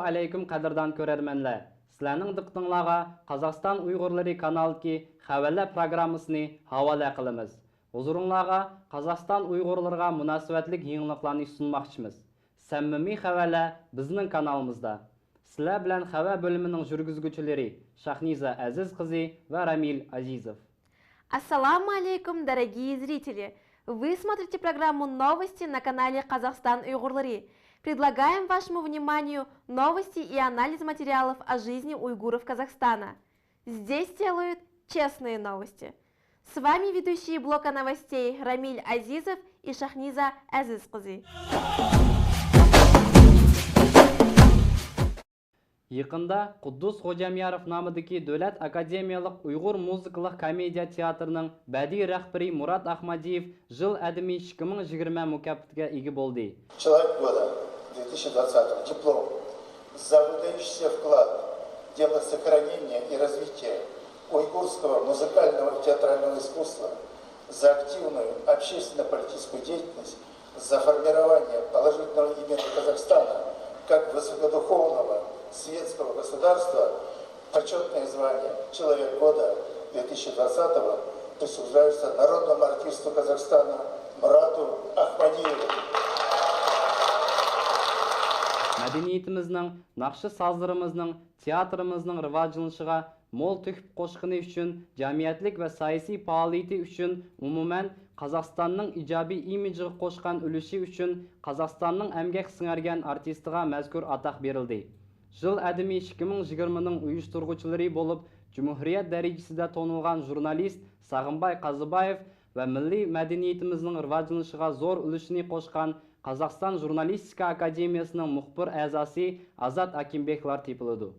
алейкум қадырдан көрерменлер. Сілердің диктыңларға Қазақстан Уйғурлары каналдагы хәвәлә программасыны хавала кылабыз. Huzurunlarga Қазақстан Уйғурларга мөнәсәбәтлек яңалыкларны сунмакчымыз. Сәммими хәвәлә безнең каналыбызда. Sizler bilen хәвә бөлümünün жүргізгүчеләре Шахниза Әзиз кызы ва Рамил Азизов. Ассаламу алейкум, дорогие зрители! Вы смотрите программу «Новости» на канале «Казахстан Уйгурлары». Предлагаем вашему вниманию новости и анализ материалов о жизни уйгуров Казахстана. Здесь делают честные новости. С вами ведущие блока новостей Рамиль Азизов и Шахниза Әзиз кызы. Якында Куддус Ходжамияров намыдагы Дәүләт академиялык уйгур музыкалык комедия театрының бәди рәхбәре Мурат Ахмадиев жыл әдеби 2020 мукафатыга иге булды. Человек года 2020 диплом за выдающийся вклад в дело сохранения и развития уйгурского музыкального и театрального искусства, за активную общественно-политическую деятельность, за формирование положительного имени Казахстана как высокодуховного светского государства, почетное звание «Человек года» 2020 присуждается народному артисту Казахстана Мурату Ахмадиеву. Мәдәниятебезнең, нақшы сазларыбызның, театрыбызның риваҗланышыга мол төкеп кошканы өчен, җәмгыятьлек ва саяси фәалияте өчен, умумән Казахстанның иҗаби имиджыга кошкан өлеше өчен Казахстанның әмгәк сеңәргән артистыга мәзкур атак берилде. Жыл әдеби 2020-ның уйыштыргычылары булып, Җумһурият дәрәҗәсендә танылган журналист Сагынбай Казыбаев ва милли мәдәниятебезнең риваҗланышыга зур өлешне кошкан Казахстан журналистика академиясының мөхбир әгъзасы Азат Акимбеклар тепилде.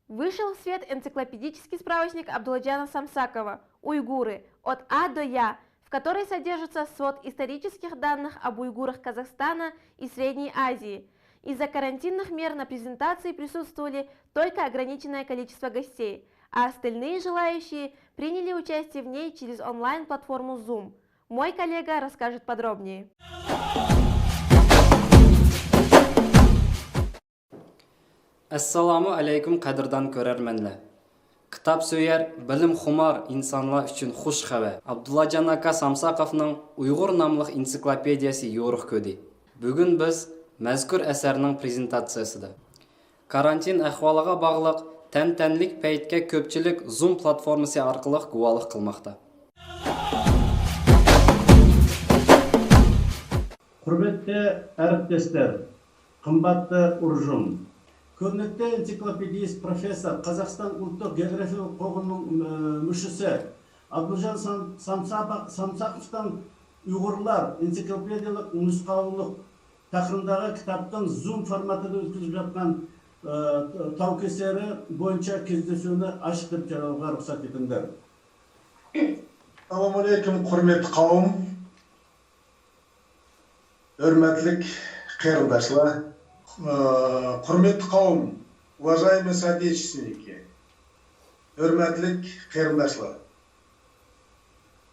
Вышел в свет энциклопедический справочник Абдулладжана Самсакова «Уйгуры. От А до Я», в которой содержится свод исторических данных об уйгурах Казахстана и Средней Азии. Из-за карантинных мер на презентации присутствовали только ограниченное количество гостей, а остальные желающие приняли участие в ней через онлайн-платформу Zoom. Мой коллега расскажет подробнее. Ассаламу алейкум қадырдан көрерменлер. Кітап сөйер, білім хумар инсанлар үшін хуш хәбәр. Абдулладжан ака Самсаковның Уйғур намлық энциклопедиясы yorug көді. Бүгін біз мәзкур әсәрінің презентациясыда. Карантин әхвалыға бағылық тән-тәнлік пәйткә көпчілік Zoom платформасы арқылы гуалық қылмақта. Құрметті әріптестер, қымбатты ұржым. Көрнекті энциклопедист профессор, Қазақстан ұлттық географиялық қоғамының мүшесі Абдулжан Самсаковтан ұйғырлар энциклопедиялық нұсқаулық тақырыбындағы кітаптың Zoom форматында өткізіп жатқан таукесері бойынша кездесуіне ашық деп жариялауға рұқсат етіңдер. Ассаламу алейкум, құрметті қауым, hürmetlik қайырылдашлар. Құрметті қауым, уважаемые соотечественники, hürmetlik қайырылдашлар.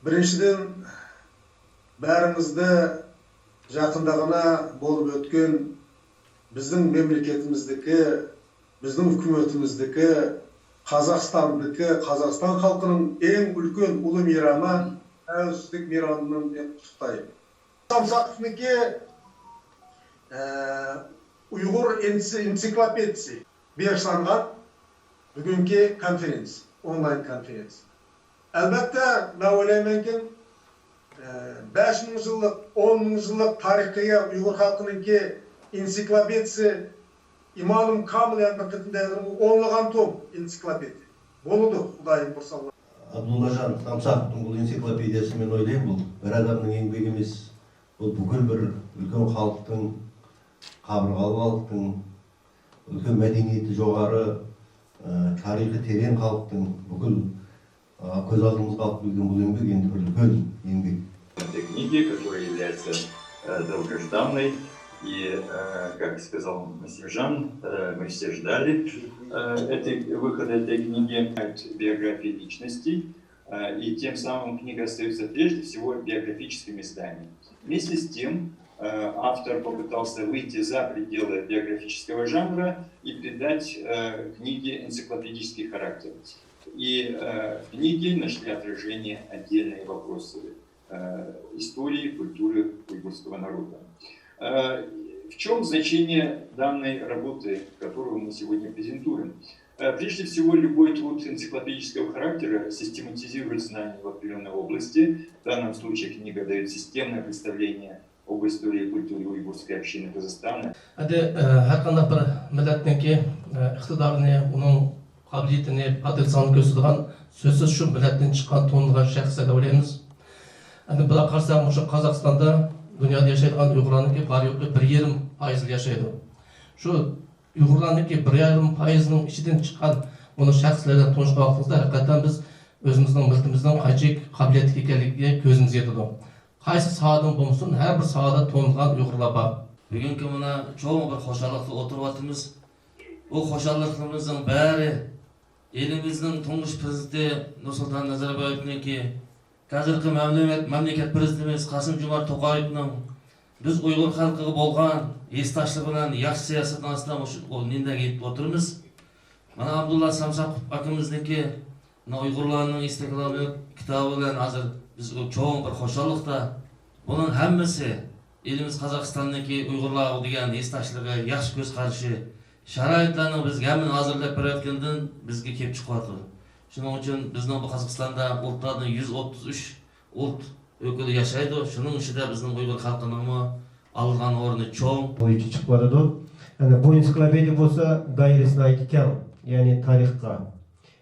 Біріншіден, бәрімізді жақындағына болып өткен біздің мемлекетіміздікі, біздің үкіметіміздікі, Қазақстандікі, Қазақстан халқының ең үлкен ұлы мейрамы тәуелсіздік мейрамымен құттықтаймын. Самсаковнікі Uyghur энциклопедиясы бершанған бүгінгі конференция, онлайн конференция. Әлбәттә, мен ойлаймын ки 5000 жылдық, 10 жылдық тарихыға Uyghur халқының энциклопедиясы иманым камыл әмбәкетіндегі онлаған том энциклопедия. Болуды, Құдайым бұрса. Абдулладжан Самсаковтың бұл энциклопедиясы мен ойлаймын, бұл бір адамның еңбегі емес, бұл бүкіл бір үлкен халықтың, қабырғалы халықтың, үлкен мәдениеті жоғары, тарихы терең халықтың бүкіл көз алдымызға алып келген бұл еңбек енді бір үлкен еңбек. Этой книги, которая является долгожданной, и, как сказал Масимжан, мы все ждали выхода этой книги, биографии личностей, и тем самым книга остается прежде всего биографическим изданием. Вместе с тем, автор попытался выйти за пределы биографического жанра и придать книге энциклопедический характер. И в книге нашли отражение отдельные вопросы истории, культуры уйгурского народа. В чем значение данной работы, которую мы сегодня презентуем? Прежде всего, любой труд энциклопедического характера систематизирует знания в определенной области. В данном случае книга дает системное представление об истории и культуре уйгурской общины Казахстана. Қабілетіне, потенциалын көрсеткен сөзсіз шу милләттен шыққан туындаған шәхсі деп ойлаймыз. Бірақ қарасақ, мұшы Қазақстанда дүнияда яшайдыған ұйғырларныкі бар yoqda 1,5% яшайды. Шу ұйғырларныкі 1,5%-ның ішіден шыққан оны шәхсілерден тұншыға вақытымызда hakikaten біз өзіміздің мілтіміздің қаншек қабілетті екенлігіне көзіміз жетеді. Қайсы сахадан болмасын, әрбір сахада туындаған ұйғырлар бар. Бүгінгі мына чоң бір қошалықты отырып жатырмыз. Бұл қошалықтарымыздың бәрі еліміздің тұңғыш президенті Нұрсұлтан Назарбаевтың қазіргі мемлекет президентіміз Қасым-Жомарт Тоқаевтың біз ұйғыр халқы болған есташлығынан яқшы саясаттың астынан ол ненден кетіп отырмыз. Мына Абдулла Самсақов акымыздың мына ұйғырларның истеклалы кітабы білән азыр біз чоң бір қошалықта бұның әммесі еліміз Қазақстанның ұйғырлар деген есташлығы яқшы көз қаршы шарайытларның бізге әмін азырлап береткенден бізге кеп шығып. Шуның үшін біздің Қазақстанда ұлттардың 133 ұлт өкілі яшайды. Шуның ішінде біздің ұйғыр халқының алған орны чоң. Бойынша шығып жатады. Bu энциклопедия болса дайресін айтқан, яғни тарихқа,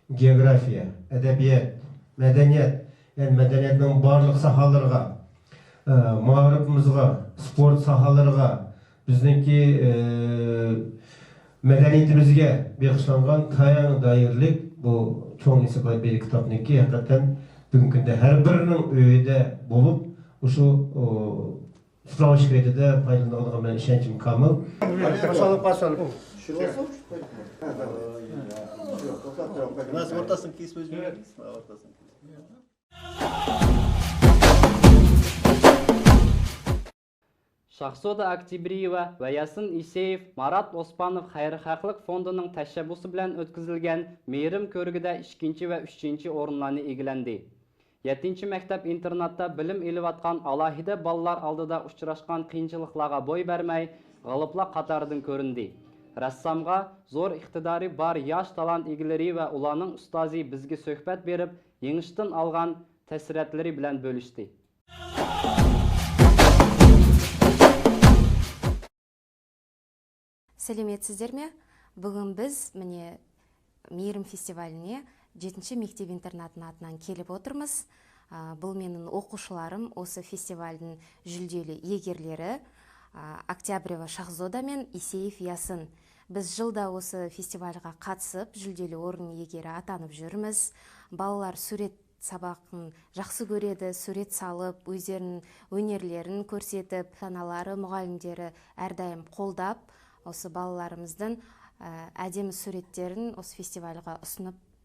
география, әдебиет, мәдениет, мәдениеттің барлық сахаларға, мағрипімізға, спорт сахаларға, біздіңки мәдениетімізге бекішланған таяң дайырлық бұл чоң энциклопедия кітапныңки hakikaten бүгінгі күнде әрбірінің өйде болып, ұшу справочка ретінде пайдаланылған мен ішеншім камыл. Нас ортасын кесіп өзбек. Шахзода Октябриева ва Ясын Исеев Марат Оспанов Хайрхақлық фондының тәшәббүсі белән өткізілген мейрим көргідә 2 ва 3 орынларны игеленди. 7-нче мәктәп интернатта билим алып аткан алаһида баллар алдыда учрашкан кыйынчылыкларга бой бермәй, галыплар катарыдан көрінді. Рассамга зор иктидари бар яш талант игелери ва уларның устазы бізге сөhbәт беріп, еңіштен алған тәсиратлары белән бөлішті. Сәлеметсіздер ме? Бүгін біз міне мейрім фестиваліне 7-ші мектеп интернатының атынан келіп отырмыз. Бұл менің оқушыларым осы фестивальдің жүлделі егерлері Октябриева Шахзода мен Исеев Ясын. Біз жылда осы фестивальға қатысып, жүлделі орын егері атанып жүрміз. Балалар сурет сабақын жақсы көреді, сурет салып, өздерінің өнерлерін көрсетіп, аналары, мұғалімдері әрдайым қолдап, осы балаларымыздың әдемі суреттерін осы фестивальға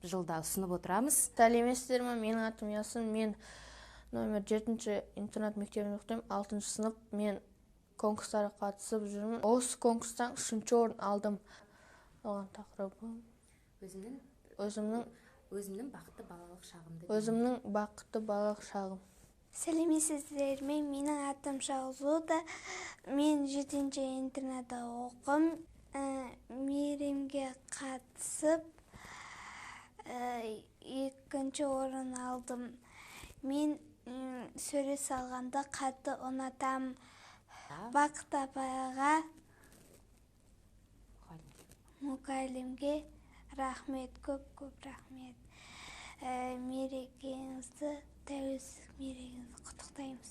жылда ұсынып отырамыз. Сәлеметсіздер ме? Менің атым Ясын. Мен номер 7-ші интернат мектебінде оқимын. 6-шы сынып. Мен конкурстарға қатысып жүрмін. Осы конкурстан 3-ші орын алдым. Оған тақырыбы өзімнің бақытты балалық шағым. Өзімнің бақытты балалық шағым. Сәлеметсіздер ме? Менің атым Шахзода. Мен 7-ші интернатта оқым. Мейримге қатысып 2-ші орын алдым. Мен сурет салғанда қатты ұнатам. Бақыт апайға, мұғалімге рахмет, көп рахмет. Мерекеңізді, тәуелсіздік мерекеңізді құттықтаймыз.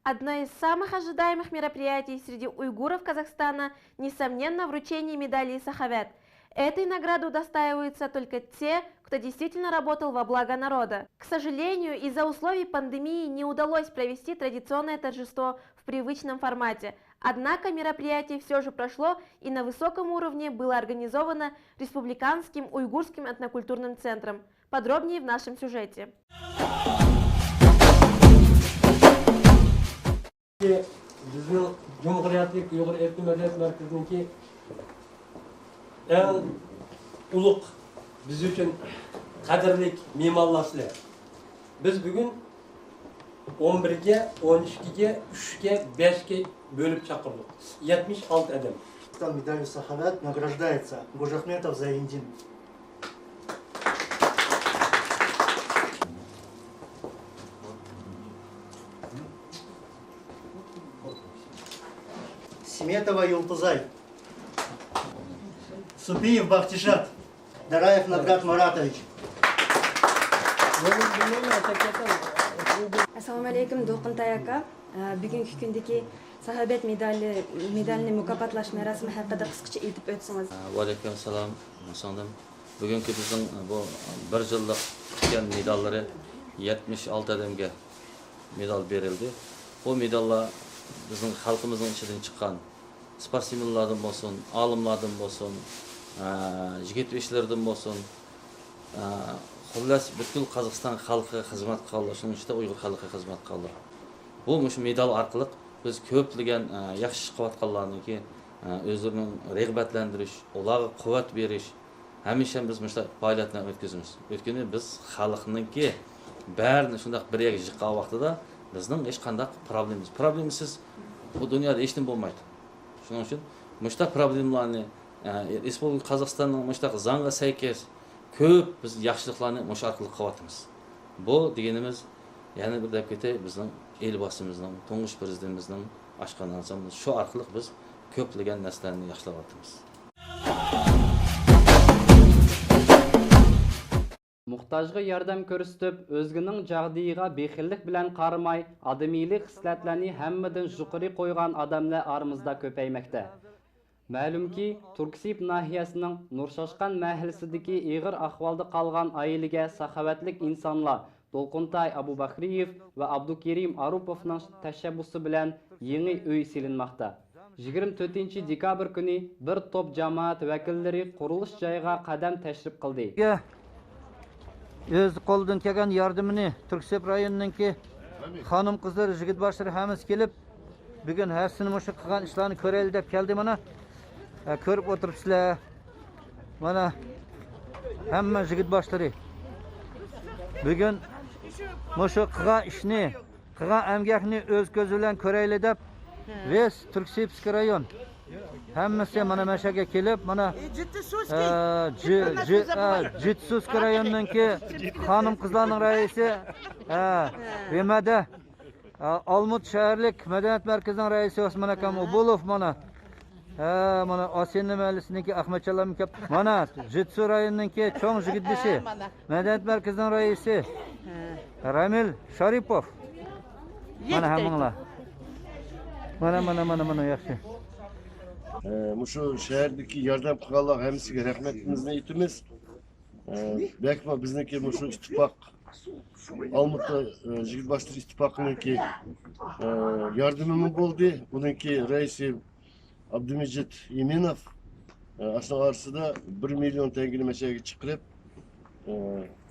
Одно из самых ожидаемых мероприятий среди уйгуров Казахстана, несомненно, вручение медалей Сахавет. Этой награды удостаиваются только те, кто действительно работал во благо народа. К сожалению, из-за условий пандемии не удалось провести традиционное торжество в привычном формате. Однако мероприятие все же прошло и на высоком уровне было организовано Республиканским уйгурским этнокультурным центром. Подробнее в нашем сюжете. Bizning Cumhuriyetlik Uyg'ur Erkin Medeniyet Merkezi'ninki en ulug' biz uchun qadrlik me'morlar. Biz bugün 11'ge, 12'ge, 3'ge, 5'ge bölüp çakırdık. 76 adam. Медалью Сахават награждается Гожахметов Заиндин. Сметова Юлтузай. Супиев Бахтишат. Дараев Наград Маратович. Assalomu alaykum Do'qintay aka. Bugungi kundagi Saxobat medalini mukofotlash marosimi haqida qisqacha aytib o'tsangiz. Va alaykum assalom. Bugungi bizning bu 1 yillik kutgan medallari 76 adamga medal berildi. Bu medallar bizning xalqimizning ichidan chiqqan sportsmenlardan bo'lsin, olimlardan bo'lsin, yigit-ishlardan bo'lsin, xullas bütün Qozog'iston xalqi xizmat qildi, shuning ichida Uyg'ur xalqi xizmat qildi. Bu medal orqali biz ko'plagan yaxshi ish qilayotganlarniki o'zlarini rag'batlantirish, ularga quvvat berish, hamisha biz mana faoliyatlarni o'tkazamiz. O'tkazib biz xalqningki barini shunday bir yerga yig'gan vaqtida bizning hech qanday problemasiz bu dunyoda hech nima bo'lmaydi. Shuning uchun mana problemlarni Respublika Qozog'istonning mana zangga saykas ko'p biz yaxshiliklarni o'sha orqali qilyapmiz. Bu deganimiz yana bir deb ketay bizning elbosimizning, Tungish prezidentimizning ochgan narsamiz. Shu orqali biz ko'plagan narsalarni yaxshilayapmiz. Muhtojga yordam ko'rsatib, o'zgining jag'diyiga bexillik bilan qaramay, adamiylik xislatlarni hammadan yuqori qo'ygan odamlar oramizda ko'paymoqda. Ma'lumki, Turksib nahiyasining Nurshoshqan mahallasidagi ig'ir ahvolda qolgan oilaga saxovatlik insonlar Do'lqintay Abubakriyev va Abdukerim Arupovning tashabbusi bilan yangi uy silinmoqda. 24 dekabr kuni bir top jamoat vakillari qurilish joyiga qadam tashrif qildi. Öz qo'ldan kelgan yordamini Turksib rayonininki xonim qizlar, yigit boshlari hammasi kelib, bugun harsini mushu qilgan ishlarni ko'raylik deb keldi mana. Ko'rib o'tiribsizlar. Mana hamma yigit boshlari. Bugun mushu qilgan ishni, qilgan amgakni o'z ko'zi bilan ko'raylik deb Ves Turksibskiy rayon hammasi mana mashaga kelib, mana Jitsuskiy rayonininki xonim qizlarning raisi, Remada Olmut shaharlik madaniyat markazining raisi Osmon akam Ubulov mana mana Osenli mahallisiniki Ahmadchalam kap. Mana Jitsu rayonininki cho'ng yigitbishi madaniyat markazining raisi Ramil Sharipov. Mana hammanglar. Mana yaxshi. Muşu şehirdeki yardım kılanlar hemsiga rahmetimizni aytamiz. Bekma bizniki muşu ittifaq Almutda Jigitbaşlar ittifaqınınki yardımımı boldu. Bununki reisi Abdümecit Iminov aslında arsıda 1 milyon tengini meşeğe çıkarıp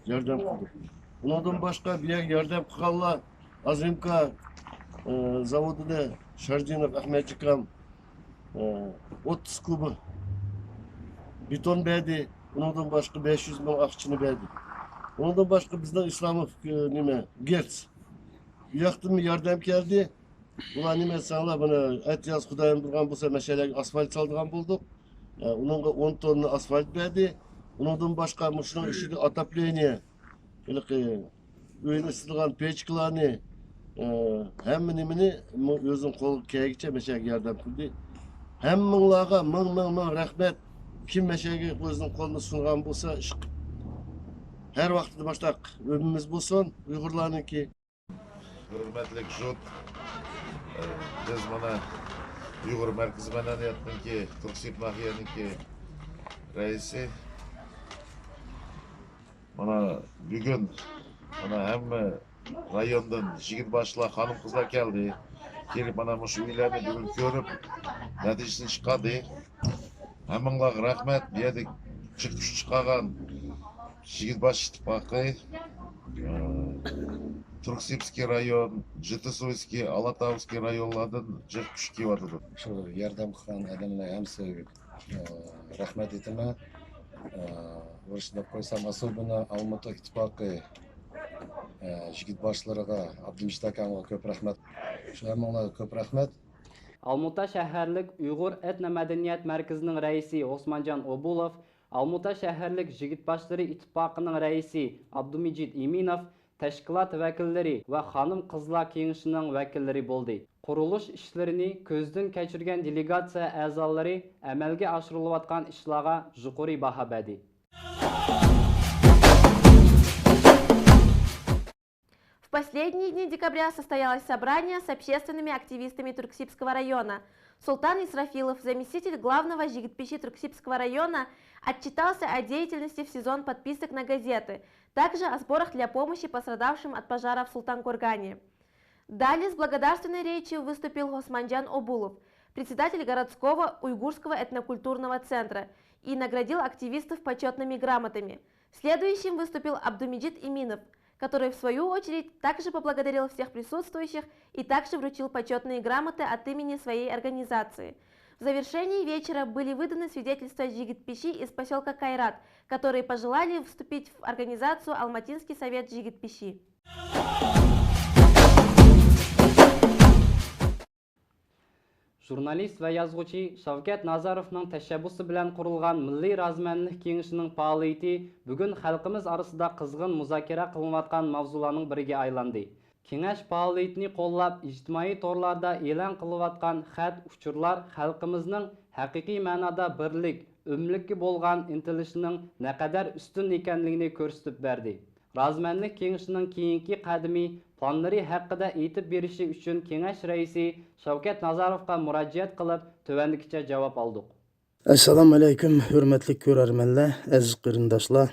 yardım kıldı. Bundan başka bir yardım kılanlar Azimka zavoduda Şardinov Ahmetçikam 30 kubu beton verdi. Ondan başka 500 bin akçını verdi. Ondan başka bizden İslamov Gertz. Yaktım mı yardım geldi. Ulan nime sağla bana et yaz Kudayım durgan bu sefer meşale asfalt saldırgan bulduk. Onun 10 tonlu asfalt verdi. Ondan başka muşunun işi de atapleniye. Öyle ısıtılgan peçkilerini hem nimini özün kol kayıkça meşale yardım kıldı. Hammalarga ming rahmat. Kim meşege o'zining qo'lini sungan bo'lsa, har vaqtda boshqa o'zimiz bo'lsin, Uyg'urlarniki. Hurmatli Jot, biz mana Uyg'ur markaziy madaniyatniki, Turksib nahiyaniki raisi. Mana bugun mana hamma rayondan yigit boshlar, xonim qizlar keldi. Kelib mana shu uylarni bugun ko'rib, natijasini chiqadi. Hammanglarga rahmat. Bu yerda chiqib chiqqan yigitbosh ittifoqi Turksibskiy rayon, Жетысойский, Алатауский rayonlardan jiq kuch kelyotidi. Shu yordam qilgan odamlar hamsiga rahmat aytaman. O'rishda qo'ysam особенно Алматы ittifoqi yigit boshlariga Abdumijid akamga ko'p rahmat. Shularga ko'p rahmat. Almuta shaharlik Uyg'ur etno madaniyat markazining raisi Osmanjon Obulov, Almuta shaharlik yigit boshlari ittifoqining raisi Abdumijid Iminov, tashkilot vakillari va xonim qizlar kengashining vakillari bo'ldi. Qurilish ishlarini ko'zdan kechirgan delegatsiya a'zolari amalga oshirilayotgan ishlarga yuqori baho berdi. В последние дни декабря состоялось собрание с общественными активистами Турксибского района. Султан Исрафилов, заместитель главного жигитпищи Турксибского района, отчитался о деятельности в сезон подписок на газеты, также о сборах для помощи пострадавшим от пожара в Султан-Кургане. Далее с благодарственной речью выступил Османджан Обулов, председатель городского уйгурского этнокультурного центра, и наградил активистов почетными грамотами. Следующим выступил Абдумиджид Иминов, который в свою очередь также поблагодарил всех присутствующих и также вручил почетные грамоты от имени своей организации. В завершении вечера были выданы свидетельства жигитпищи из поселка Кайрат, которые пожелали вступить в организацию Алматинский совет жигитпищи. Jurnalist va yozuvchi Shavkat Nazarovning tashabbusi bilan qurilgan Milliy razmanlik kengashining faoliyati bugun xalqimiz orasida qizg'in muzokara qilinayotgan mavzularning biriga aylandi. Kengash faoliyatini qo'llab, ijtimoiy torlarda e'lon qilinayotgan xat uchurlar xalqimizning haqiqiy ma'noda birlik, umlikka bo'lgan intilishining naqadar ustun ekanligini ko'rsatib berdi. Razmanlik kengashining keyingi qadami planlari haqida aytib berishi uchun kengash raisi Shavkat Nazarovga murojaat qilib, tuvandikicha javob oldik. Assalomu alaykum, hurmatli ko'rarmanlar, aziz qarindoshlar.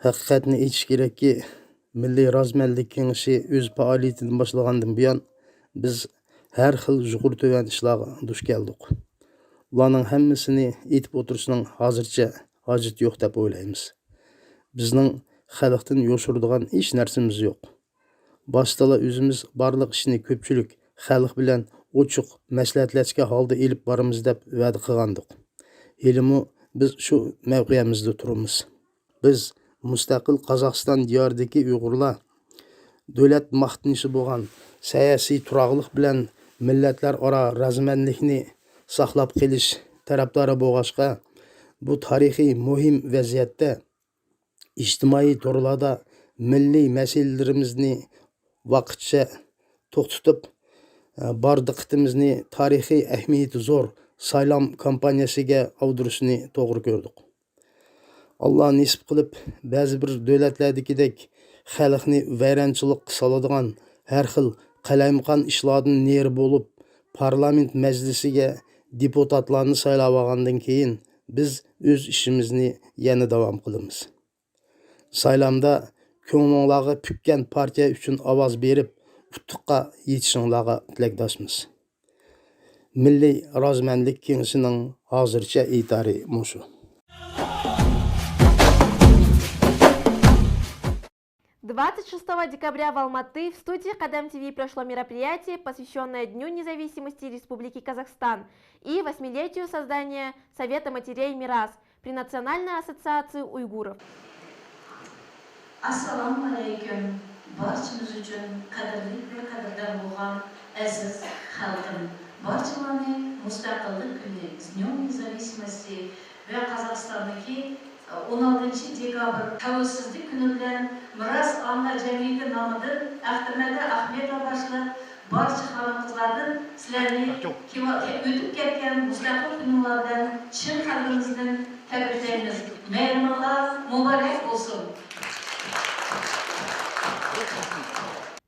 Haqiqatni aytish kerakki, Milliy razmanlik kengashi o'z faoliyatini boshlagandan buyon biz har xil yuqur tuvan ishlarga duch keldik. Ularning hammasini aytib o'tirishning hozircha hojat yo'q deb o'ylaymiz. Bizning xalqdan yo'shiradigan hech narsamiz yo'q. Boshda o'zimiz barliq ishni ko'pchilik xalq bilan ochiq maslahatlashgan holda elib boramiz deb va'da qilgandik. Elimi biz shu mavqeyimizda turamiz. Biz mustaqil Qozog'iston diyoridagi Uyg'urlar davlat maqtanishi bo'lgan siyosiy turaqlik bilan millatlar aro razmanlikni saqlab qolish tarafdori bo'lg'achqa, bu tarixiy muhim vaziyatda ijtimoiy torlarda milliy masalalarimizni vaqtcha to'xtatib, bor diqqatimizni tarixiy ahamiyati zo'r saylam kampaniyasiga avdirishni to'g'ri ko'rdik. Alloh nisib qilib, ba'zi bir davlatlardagidek xalqni vayronchilik soladigan har xil qalayimqon ishlardan neri bo'lib, parlament majlisiga deputatlarni saylab olgandan keyin biz o'z ishimizni yana davom qilamiz. Saylamda ko'ngillarga pukkan partiya uchun ovoz berib, utuqqa yetishinglarga tilakdoshmiz. Milliy razmanlik kengashining hozircha aytari mushu. «26 декабря в Алматы в студии Кадам ТВ прошло мероприятие, посвященное Дню независимости Республики Казахстан и 8-летию создания Совета матерей МИРАС при Национальной ассоциации уйгуров. Assalamu alaykum. Barchamiz uchun qadrli va qadrdon bo'lgan aziz xalqim. Barchalarni mustaqillik kuni, Dnём независимости va Qozog'istondagi 16 dekabr tavsizlik kuni bilan Miras Anlar jamiyati nomidan Ahtamada Ahmedov boshliq barcha xonim-qizlardan sizlarni o'tib ketgan mustaqil kunlardan chin qalbimizdan tabriklaymiz. Bayramlar muborak bo'lsin.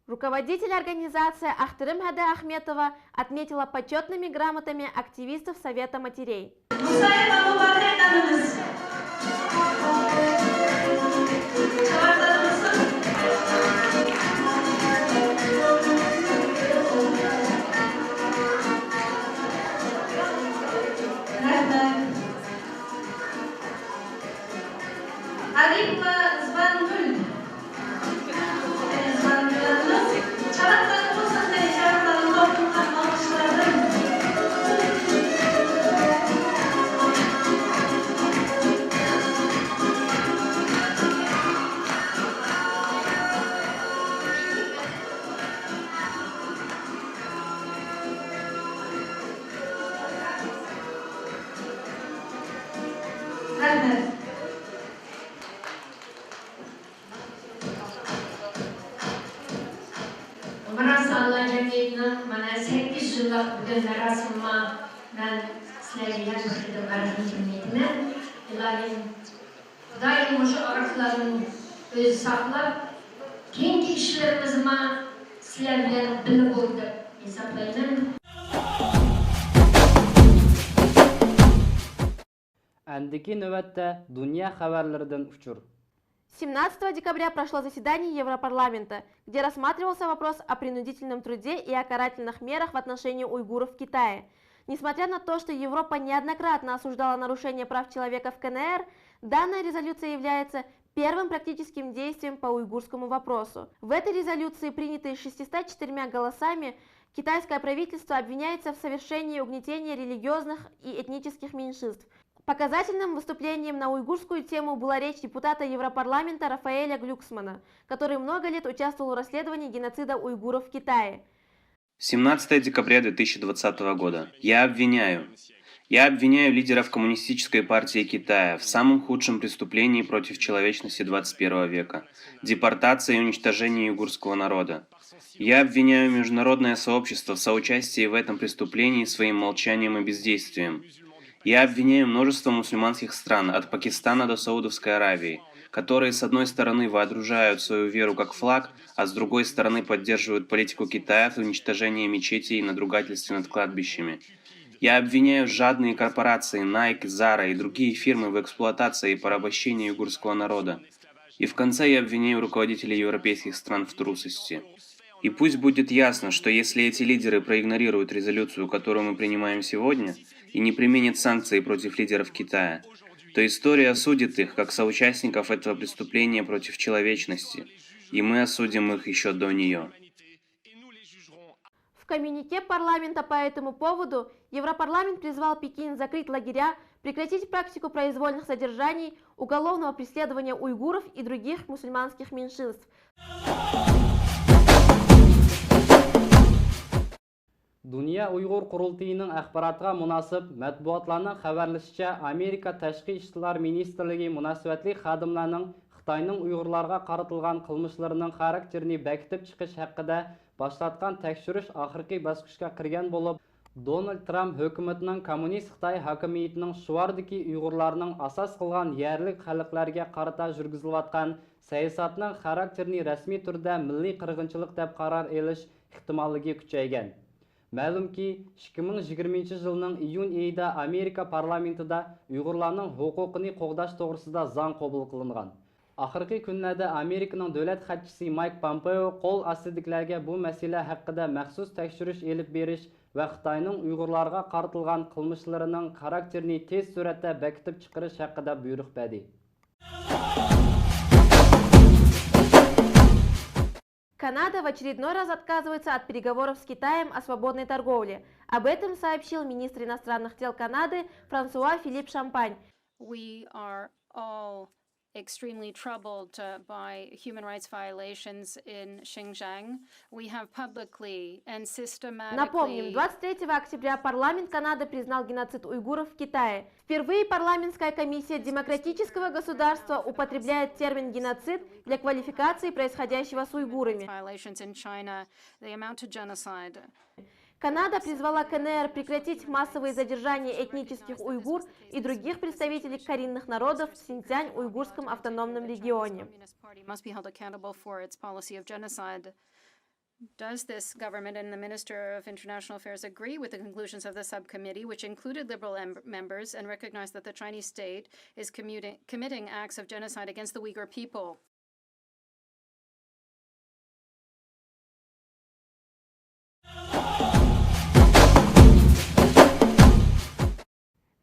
Руководитель организации Ахтырым Хада Ахметова отметила почетными грамотами активистов Совета матерей. 8 yıllık bugün merasimma ben sizlerle yanıştırdım arasını İlahim Xudayım şu ağırlıkların özü saklap keyingi işlerimizme sizler bilen bilip oldu hesaplayın. Әндіки нөвәтті дүния хабарлардан учур. 17 декабря прошло заседание Европарламента, где рассматривался вопрос о принудительном труде и о карательных мерах в отношении уйгуров в Китае. Несмотря на то, что Европа неоднократно осуждала нарушение прав человека в КНР, данная резолюция является первым практическим действием по уйгурскому вопросу. В этой резолюции, принятой 604 голосами, китайское правительство обвиняется в совершении угнетения религиозных и этнических меньшинств. Показательным выступлением на уйгурскую тему была речь депутата Европарламента Рафаэля Глюксмана, который много лет участвовал в расследовании геноцида уйгуров в Китае. 17 декабря 2020 года. Я обвиняю лидеров Коммунистической партии Китая в самом худшем преступлении против человечности 21 века – депортации и уничтожении уйгурского народа. Я обвиняю международное сообщество в соучастии в этом преступлении своим молчанием и бездействием. Я обвиняю множество мусульманских стран, от Пакистана до Саудовской Аравии, которые с одной стороны вооружают свою веру как флаг, а с другой стороны поддерживают политику Китая в уничтожении мечетей и надругательстве над кладбищами. Я обвиняю жадные корпорации Nike, Zara и другие фирмы в эксплуатации и порабощении уйгурского народа. И в конце я обвиняю руководителей европейских стран в трусости. И пусть будет ясно, что если эти лидеры проигнорируют резолюцию, которую мы принимаем сегодня, и не применят санкции против лидеров Китая, то история осудит их как соучастников этого преступления против человечности, и мы осудим их еще до нее. В коммюнике парламента по этому поводу Европарламент призвал Пекин закрыть лагеря, прекратить практику произвольных задержаний, уголовного преследования уйгуров и других мусульманских меньшинств. Dünya Uyghur Qurultayının axbaratga munasib matbuotlarning xabarlashicha, Amerika Tashqi ishlar ministrligi munosabatli xodimlarning Xitoyning Uyg'urlarga qaratilgan qilmishlarining xarakterini bekitib chiqish haqida boshlatgan tekshirish oxirgi bosqichga kirgan bo'lib, Donald Trump hukumatining kommunist Xitoy hokimiyatining Shuvardagi Uyg'urlarning asos qilgan yerlik xalqlarga qarata yurgizilayotgan siyosatning xarakterini rasmiy turda milliy qirg'inchilik deb qaror elish ehtimolligi kuchaygan. Ma'lumki, 2020 yilning iyun oyida Amerika parlamentida Uyg'urlarning huquqini qo'g'dash to'g'risida zon qabul qilingan. Oxirgi kunlarda Amerikaning davlat xatchisi Mike Pompeo qo'l ostidagilarga bu masala haqida maxsus tekshirish elib berish va Xitoyning Uyg'urlarga qaratilgan qilmishlarining xarakterini tez suratda bekitib chiqarish haqida buyruq berdi. Канада в очередной раз отказывается от переговоров с Китаем о свободной торговле. Об этом сообщил министр иностранных дел Канады Франсуа Филипп Шампань. We are all extremely troubled by human rights violations in Xinjiang. We have publicly and systematically... Напомним, 23 октября парламент Канады признал геноцид уйгуров в Китае. Впервые парламентская комиссия демократического государства употребляет термин «геноцид» для квалификации происходящего с уйгурами. Канада призвала КНР прекратить массовые задержания этнических уйгур и других представителей коренных народов в Синьцзянь-Уйгурском автономном регионе. Does this government and the Minister of International Affairs agree with the conclusions of the subcommittee, which included liberal members, and recognize that the Chinese state is committing acts of genocide against the Uyghur people?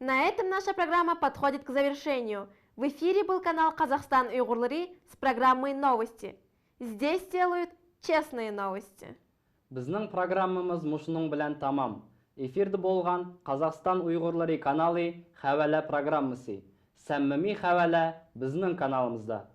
На этом наша программа подходит к завершению. В эфире был канал Казахстан Уйгурлары с программой «Новости». Здесь делают честные новости. Bizning programmamiz mushuning bilan tamam. Efirda bo'lgan Qozog'iston Uyg'urlari kanali Xavala programmasi. Samimiy Xavala bizning kanalimizda.